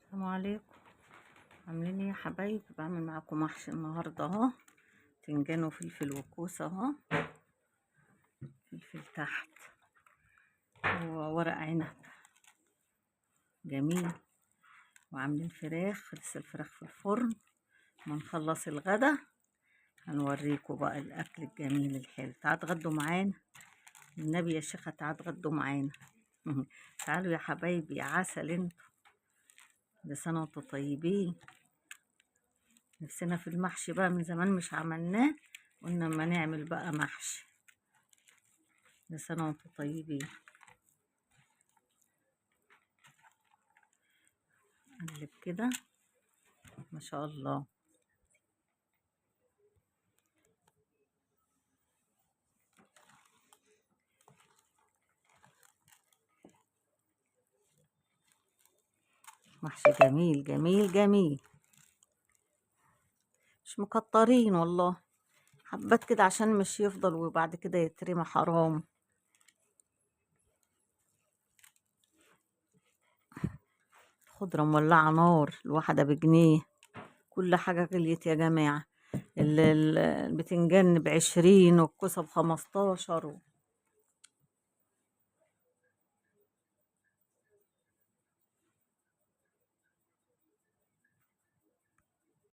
السلام عليكم. عاملين ايه يا حبايب؟ بعمل معاكم محشي النهارده اهو، باذنجان وفلفل وكوسه اهو، فلفل تحت وورق عنب جميل، وعاملين فراخ، لسه الفراخ في الفرن. ما نخلص الغدا هنوريكم بقى الاكل الجميل الحلو. تعالوا اتغدوا معانا، النبي يا شيخه تعالوا اتغدوا معانا. تعالوا يا حبايبي يا عسل انتوا، كل سنه وانتوا طيبين. نفسنا في المحشي بقى من زمان مش عملناه، قلنا اما نعمل بقى محشي. كل سنة وانتم طيبين. نقلب كده ما شاء الله. محشي جميل جميل جميل، مش مكترين والله، حبات كده عشان مش يفضل وبعد كده يترمى، حرام. خضرة مولعة نار، الواحدة بجنيه. كل حاجة غليت يا جماعة. البتنجان ب20 والكوسة ب15